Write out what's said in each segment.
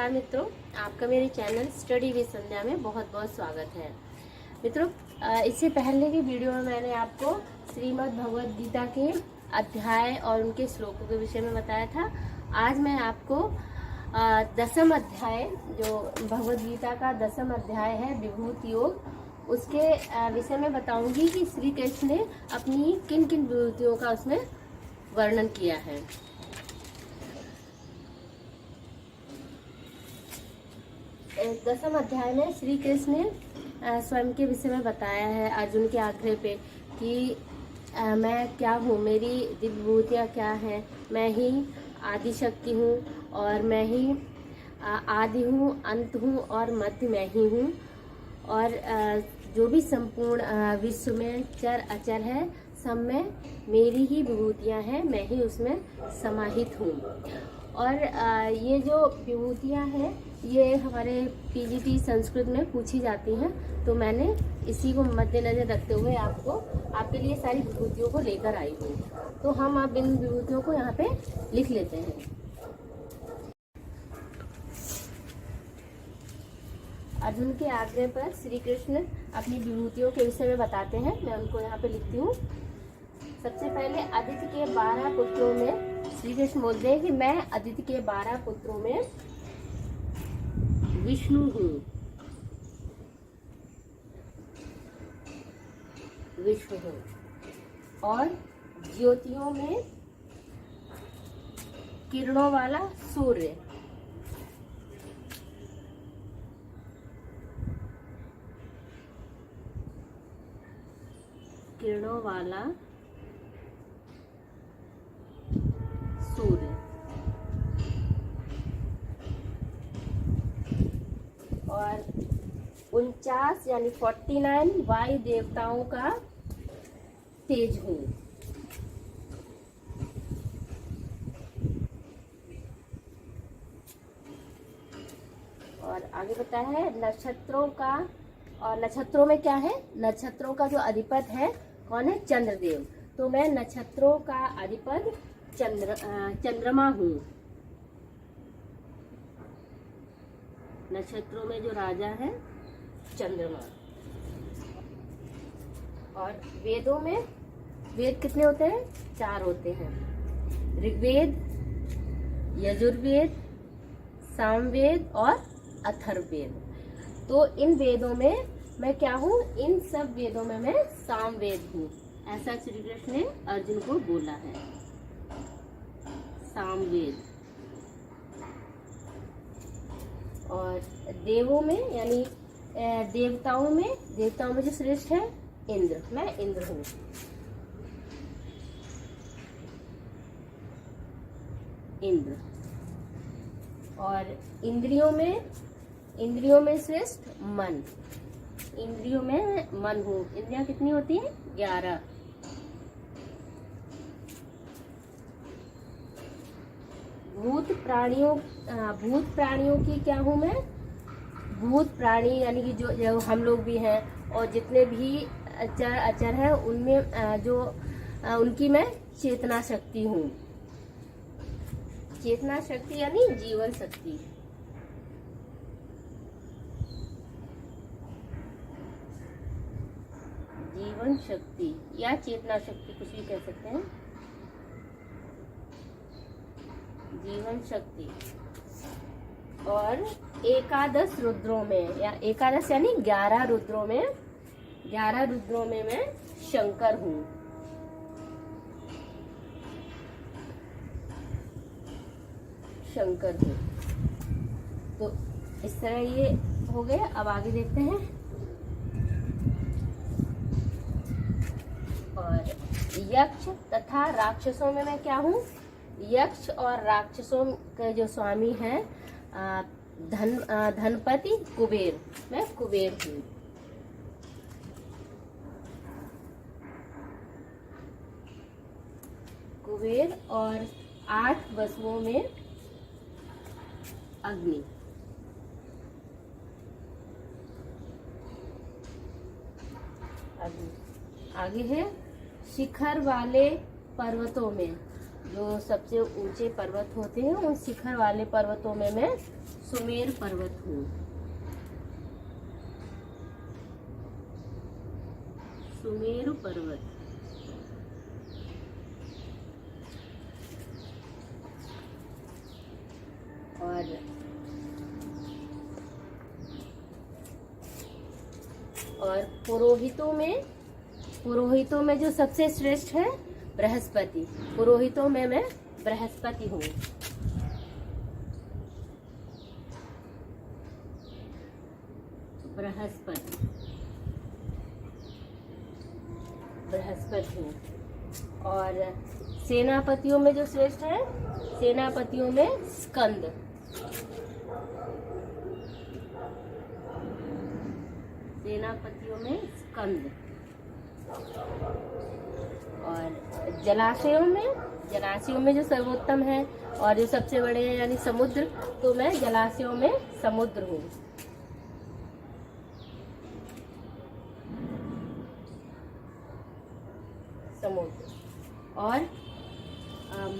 नमस्कार मित्रों, आपका मेरे चैनल स्टडी विद संध्या में बहुत बहुत स्वागत है। मित्रों, इससे पहले की वीडियो में मैंने आपको श्रीमद् भगवद गीता के अध्याय और उनके श्लोकों के विषय में बताया था। आज मैं आपको दसम अध्याय, जो भगवद गीता का दसम अध्याय है विभूति योग, उसके विषय में बताऊंगी कि श्री कृष्ण ने अपनी किन किन विभूतियों का उसमें वर्णन किया है। दसम अध्याय में श्री कृष्ण ने स्वयं के विषय में बताया है अर्जुन के आग्रह पे कि मैं क्या हूँ, मेरी दिव्य विभूतियाँ क्या हैं। मैं ही आदि शक्ति हूँ और मैं ही आदि हूँ, अंत हूँ और मध्य मैं ही हूँ। और जो भी संपूर्ण विश्व में चर अचर है, सब में मेरी ही विभूतियाँ हैं, मैं ही उसमें समाहित हूँ। और ये जो विभूतियाँ हैं ये हमारे पीजीटी संस्कृत में पूछी जाती हैं, तो मैंने इसी को मद्देनजर रखते हुए आपके लिए सारी विभूतियों को लेकर आई हूँ। तो हम अब इन विभूतियों को यहाँ पे लिख लेते हैं। अर्जुन के आग्रह पर श्री कृष्ण अपनी विभूतियों के विषय में बताते हैं। मैं उनको यहाँ पे लिखती हूँ। सबसे पहले अदिति के 12 पुत्रों में श्री कृष्ण बोलते हैं कि मैं अदिति के 12 पुत्रों में विष्णु हूँ। विष्णु हूँ और ज्योतियों में किरणों वाला सूर्य। किरणों वाला सूर्य। और 49 यानी 49 वायु देवताओं का तेज हूँ। और आगे बताया है नक्षत्रों का, और नक्षत्रों में क्या है, नक्षत्रों का जो अधिपति है कौन है, चंद्रदेव। तो मैं नक्षत्रों का अधिपति चंद्रमा हूँ। नक्षत्रों में जो राजा है चंद्रमा। और वेदों में वेद कितने होते हैं, 4 होते हैं। ऋग्वेद, यजुर्वेद, सामवेद और अथर्ववेद। तो इन वेदों में मैं क्या हूँ, इन सब वेदों में मैं सामवेद हूँ। ऐसा श्री कृष्ण ने अर्जुन को बोला है, सामवेद। और देवों में यानी देवताओं में जो श्रेष्ठ है इंद्र, मैं इंद्र हूँ। इंद्र। और इंद्रियों में श्रेष्ठ मन। इंद्रियों में मन हूँ। इंद्रियां कितनी होती हैं, 11। भूत प्राणियों की क्या हूँ मैं, भूत प्राणी यानी कि जो हम लोग भी हैं और जितने भी चर अचर हैं उनमें उनकी मैं चेतना शक्ति हूँ। चेतना शक्ति यानी जीवन शक्ति। जीवन शक्ति या चेतना शक्ति, कुछ भी कह सकते हैं। जीवन शक्ति। और 11 रुद्रों में, या 11 यानी 11 रुद्रों में मैं शंकर हूँ। शंकर हूँ। तो इस तरह ये हो गया। अब आगे देखते हैं। और यक्ष तथा राक्षसों में मैं क्या हूँ, यक्ष और राक्षसों के जो स्वामी हैं धनपति कुबेर, मैं कुबेर हूँ। कुबेर। और 8 वसुओं में अग्नि। आगे है शिखर वाले पर्वतों में, जो सबसे ऊंचे पर्वत होते हैं उन शिखर वाले पर्वतों में मैं सुमेर पर्वत हूँ। सुमेरु पर्वत। और पुरोहितों में जो सबसे श्रेष्ठ है बृहस्पति। पुरोहितों में मैं बृहस्पति हूँ। बृहस्पति हूँ। और सेनापतियों में जो श्रेष्ठ है, सेनापतियों में स्कंद। सेनापतियों में स्कंद। और जलाशयों में जो सर्वोत्तम है और जो सबसे बड़े हैं यानी समुद्र, तो मैं जलाशयों में समुद्र हूँ। समुद्र। और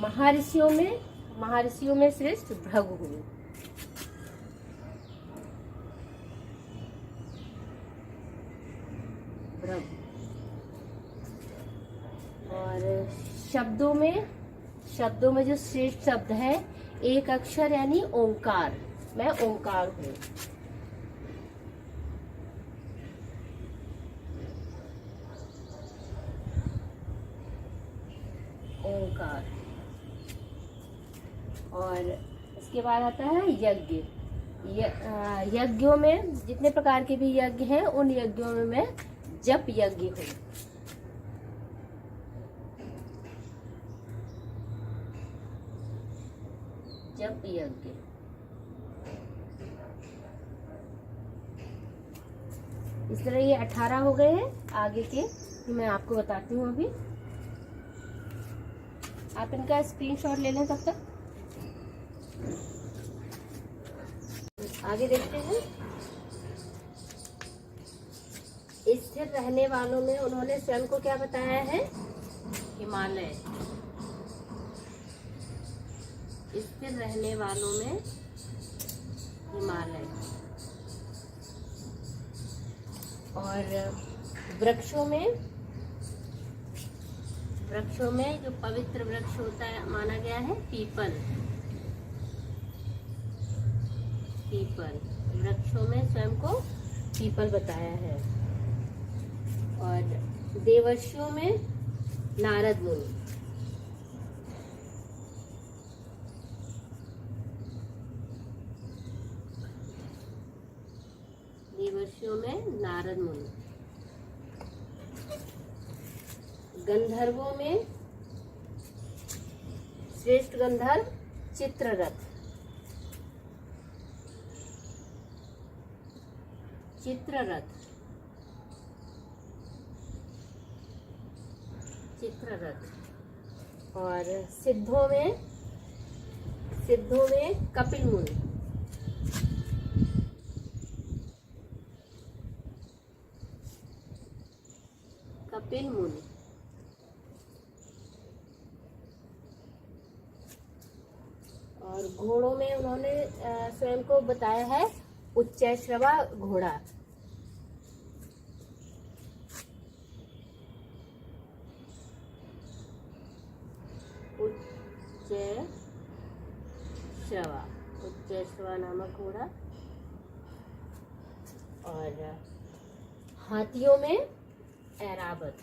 महर्षियों में श्रेष्ठ भृगु हूँ। और शब्दों में जो श्रेष्ठ शब्द है एक अक्षर यानी ओंकार, मैं ओंकार हूँ। ओंकार। और इसके बाद आता है यज्ञ। यज्ञों में जितने प्रकार के भी यज्ञ हैं उन यज्ञों में मैं जप यज्ञ हूँ। जप यज्ञ। इस तरह ये 18 हो गए हैं। आगे के मैं आपको बताती हूँ। अभी आप इनका स्क्रीनशॉट ले लें तब तक। आगे देखते हैं। स्थिर रहने वालों में उन्होंने स्वयं को क्या बताया है? हिमालय। स्थिर रहने वालों में हिमालय। और वृक्षों में जो पवित्र वृक्ष होता है माना गया है पीपल। वृक्षों में स्वयं को पीपल बताया है। और देवर्षियों में नारद मुनि। देवर्षियों में नारद मुनि। गंधर्वों में श्रेष्ठ गंधर्व चित्ररथ। और सिद्धों में कपिल मुनि। और घोड़ों में उन्होंने स्वयं को बताया है उच्चैश्रवा घोड़ा। उच्चैश्रवा नामक घोड़ा। और हाथियों में ऐरावत।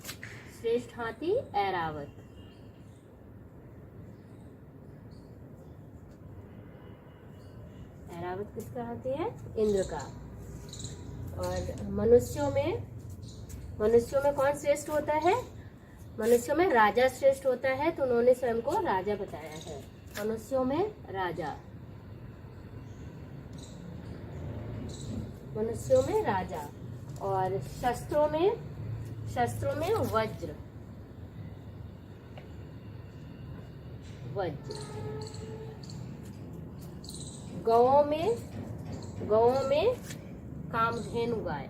श्रेष्ठ हाथी ऐरावत। ऐरावत किसका हाथी है? इंद्र का। और मनुष्यों में कौन श्रेष्ठ होता है? मनुष्यों में राजा श्रेष्ठ होता है, तो उन्होंने स्वयं को राजा बताया है। मनुष्यों में राजा। और शस्त्रों में वज्र। गौओं में कामधेनु गाय।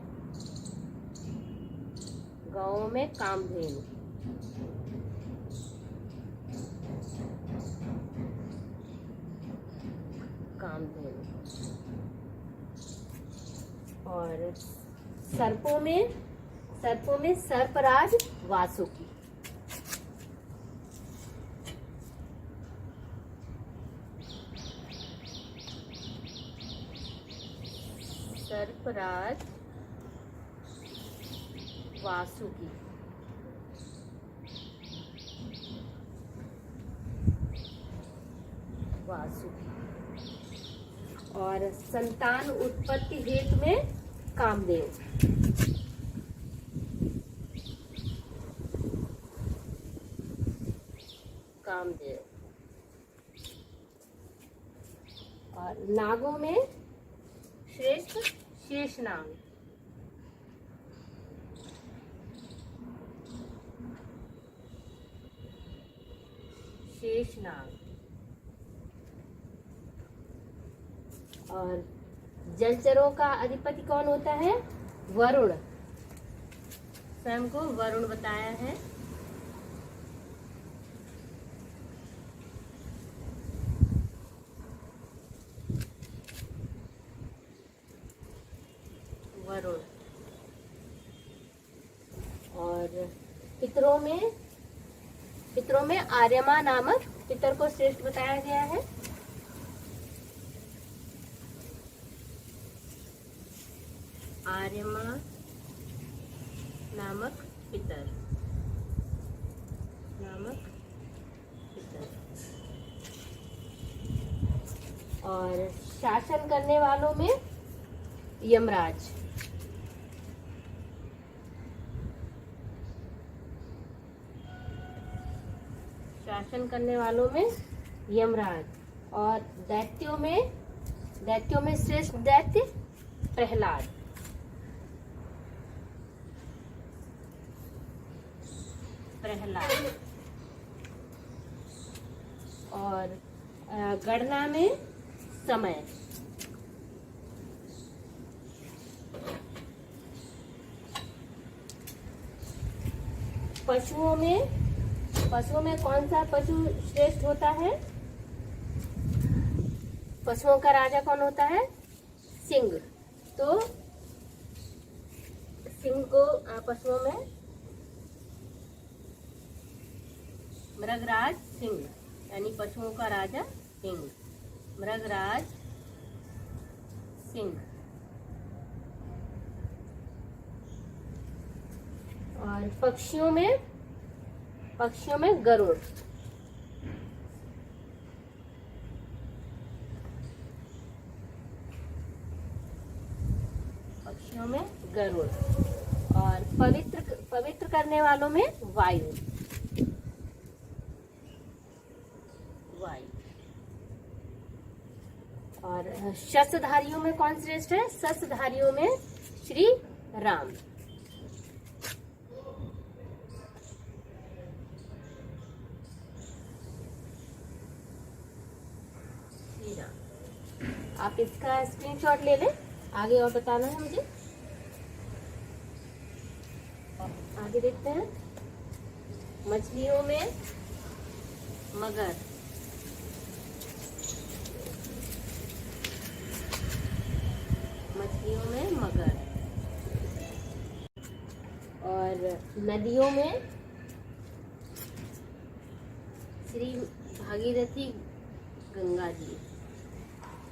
कामधेनु। और सर्पों में सर्पराज वासुकी। सर्पराज वासुकी। और संतान उत्पत्ति हेतु में कामदेव। और नागों में श्रेष्ठ शेषनाग। और जलचरों का अधिपति कौन होता है? वरुण। स्वयं को वरुण बताया है। वरुण। और पितरों में आर्यमा नामक पितर को श्रेष्ठ बताया गया है। आर्यमा नामक पितर। और शासन करने वालों में यमराज। शासन करने वालों में यमराज। और दैत्यों में श्रेष्ठ दैत्य प्रहलाद। और गणना में समय। पशुओं में कौन सा पशु श्रेष्ठ होता है? पशुओं का राजा कौन होता है? सिंह। तो सिंह को पशुओं में मृगराज सिंह, यानी पशुओं का राजा सिंह, मृगराज सिंह। और पक्षियों में गरुड़। और पवित्र करने वालों में वायु। और शस्त्रधारियों में कौन श्रेष्ठ है? शस्त्रधारियों में श्री राम। आप इसका स्क्रीनशॉट ले लें। आगे और बताना है मुझे। आगे देखते हैं। मछलियों में मगर। और नदियों में श्री भागीरथी गंगा जी।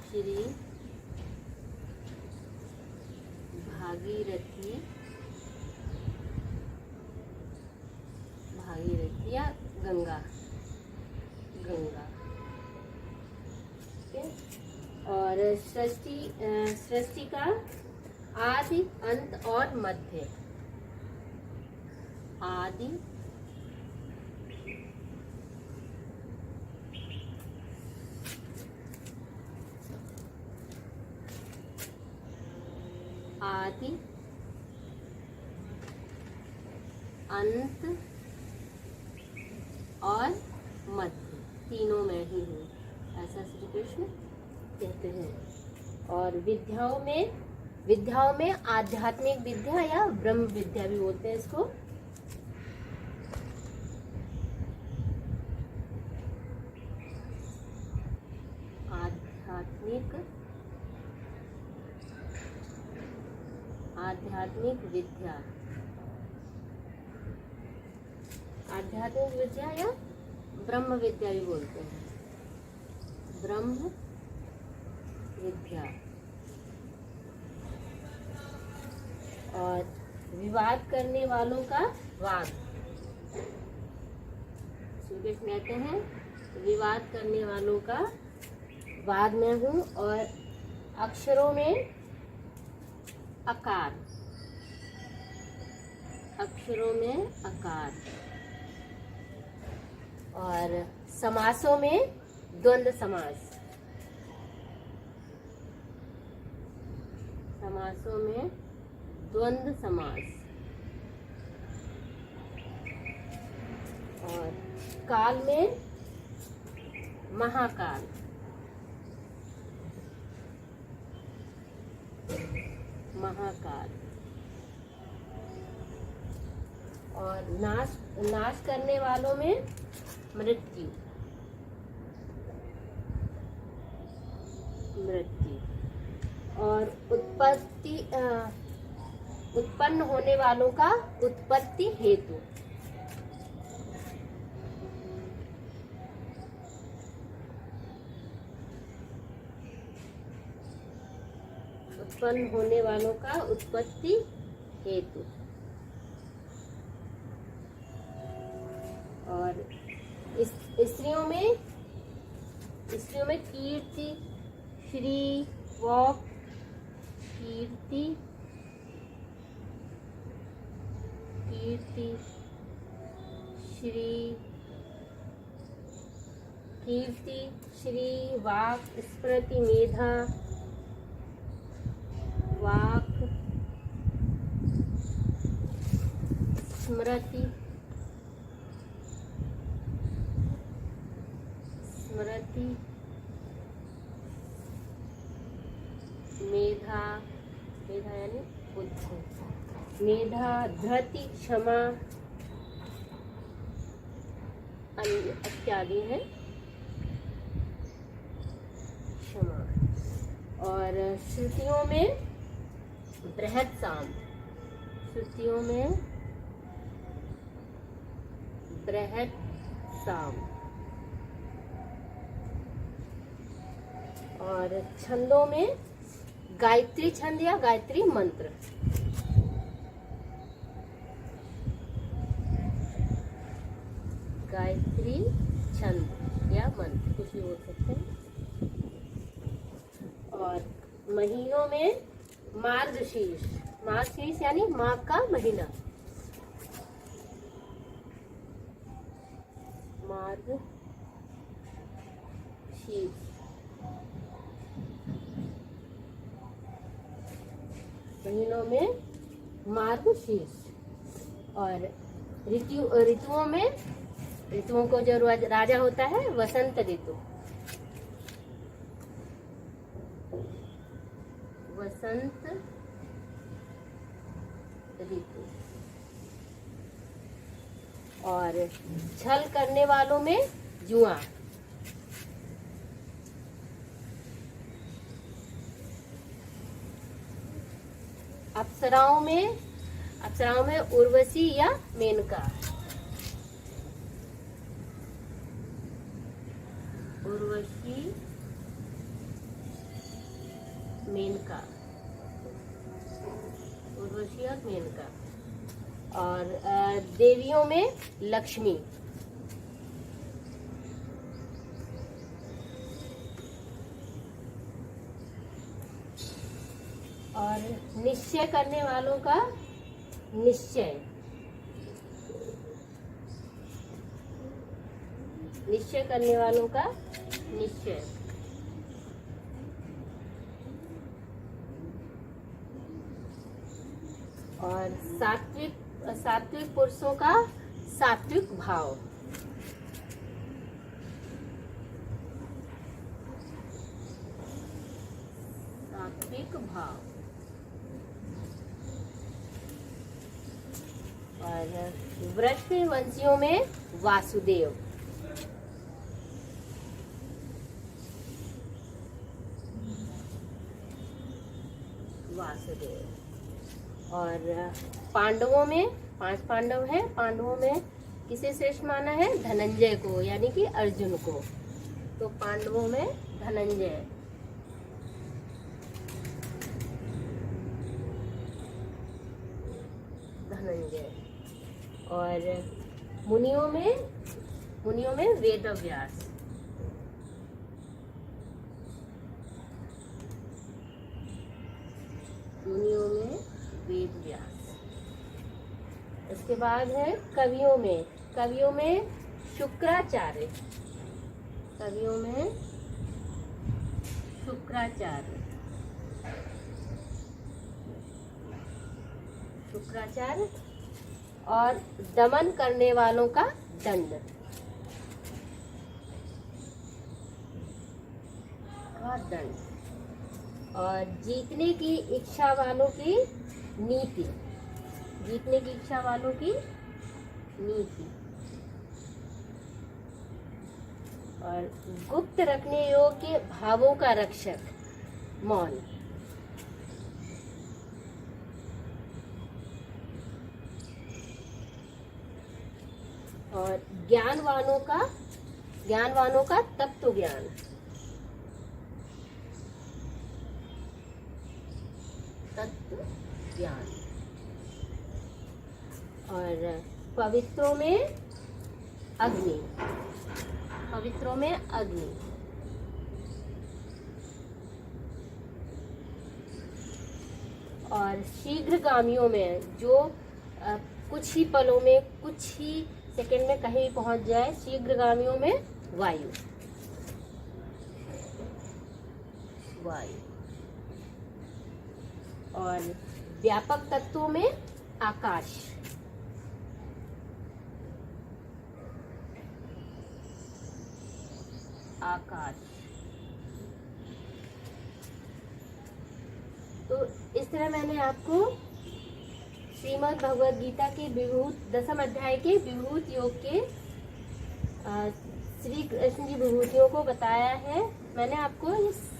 श्री भागीरथी या गंगा। और सृष्टि का आदि, अंत और मध्य। आदि, अंत और मध्य, तीनों में ही हूँ, ऐसा श्री कृष्ण कहते हैं। और विद्याओं में आध्यात्मिक विद्या या ब्रह्म विद्या भी बोलते हैं इसको। आध्यात्मिक आध्यात्मिक विद्या, आध्यात्मिक विद्या या ब्रह्म विद्या भी बोलते हैं, ब्रह्म विद्या। और विवाद करने वालों का वाद, श्री कृष्ण कहते हैं विवाद करने वालों का वाद में हूँ। और अक्षरों में अकार, अक्षरों में अकार। और समासों में द्वंद्व समास, समासों में द्वंद्व समास। और काल में महाकाल, महाकाल। और नाश करने वालों में मृत्यु, मृत्यु। और उत्पन्न होने वालों का उत्पत्ति हेतु, उत्पन्न होने वालों का उत्पत्ति हेतु। और स्त्रियों में कीर्ति, श्री, वॉक, कीर्ति, कीर्ति, श्री, कीर्ति, श्री, वाक, स्मृति, मेधा, वाक, स्मृति, स्मृति, मेधा, मेधा यानी बुद्धि, मेधा, धृति, क्षमा इत्यादि है, क्षमा। और श्रुतियों में बृहत् साम, श्रुतियों में बृहत् साम। और छंदों में गायत्री छंद या गायत्री मंत्र, गायत्री छंद या मंत्र कुछ भी बोल सकते हैं। और महीनों में मार्गशीर्ष, मार्गशीर्ष यानी माघ का महीना, मार्गशीर्ष। महीनों में मार्गशीर्ष। और ऋतुओं में, ऋतुओं को जो राजा होता है वसंत ऋतु, वसंत ऋतु। और छल करने वालों में जुआ, अप्सराओं में उर्वशी या मेनका, उर्वशी, मेनका, उर्वशी और मेनका। और देवियों में लक्ष्मी, और निश्चय करने वालों का निश्चय, निश्चय करने वालों का निश्चय। और सात्विक पुरुषों का सात्विक भाव, सात्विक भाव। और वृषवंशियों में वासुदेव, वासुदेव। और पांडवों में 5 पांडव हैं, पांडवों में किसे श्रेष्ठ माना है? धनंजय को, यानी कि अर्जुन को। तो पांडवों में धनंजय। और मुनियों में वेदव्यास। मुनियों में वेदव्यास। इसके बाद है कवियों में शुक्राचार्य। कवियों में शुक्राचार्य। और दमन करने वालों का दंड। और जीतने की इच्छा वालों की नीति। और गुप्त रखने योग्य भावों का रक्षक, मौन। और ज्ञानवानों का तत्व ज्ञान। और पवित्रों में अग्नि। और शीघ्रगामियों में, जो कुछ ही पलों में, कुछ ही सेकंड में कहीं भी पहुंच जाए, शीघ्रगामियों में वायु। और व्यापक तत्वों में आकाश। तो इस तरह मैंने आपको श्रीमद् भगवद गीता के दसम अध्याय के विभूत योग के श्री कृष्ण की विभूतियों को बताया है। मैंने आपको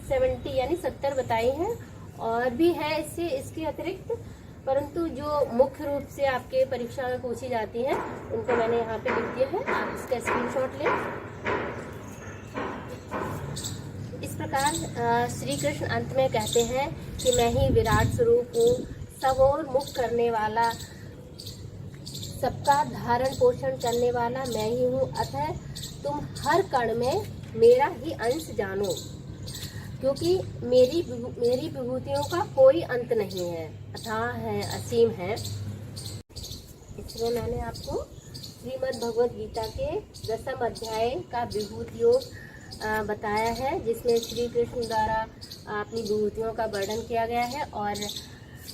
70 यानी 70 बताई हैं, और भी है इसके अतिरिक्त, परंतु जो मुख्य रूप से आपके परीक्षा में पूछी जाती हैं उनको मैंने यहाँ पे लिख दिया है। आप इसका स्क्रीनशॉट लें। इस प्रकार श्री कृष्ण अंत में कहते हैं कि मैं ही विराट स्वरूप हूँ, सब और मुक्त करने वाला, सबका धारण पोषण करने वाला मैं ही हूँ। अतः तुम हर कण में मेरा ही अंश जानो, क्योंकि मेरी विभूतियों का कोई अंत नहीं है, अथाह है, असीम है। इसलिए मैंने आपको श्रीमद् भगवद गीता के दसम अध्याय का विभूति योग बताया है, जिसमें श्री कृष्ण द्वारा अपनी विभूतियों का वर्णन किया गया है। और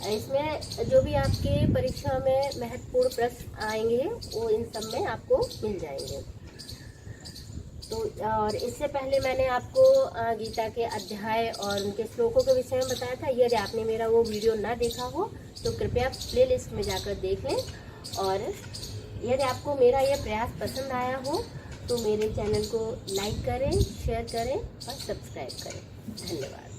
इसमें जो भी आपके परीक्षा में महत्वपूर्ण प्रश्न आएंगे वो इन सब में आपको मिल जाएंगे। तो और इससे पहले मैंने आपको गीता के अध्याय और उनके श्लोकों के विषय में बताया था। यदि आपने मेरा वो वीडियो ना देखा हो तो कृपया प्लेलिस्ट में जाकर देख लें। और यदि आपको मेरा यह प्रयास पसंद आया हो तो मेरे चैनल को लाइक करें, शेयर करें और सब्सक्राइब करें। धन्यवाद।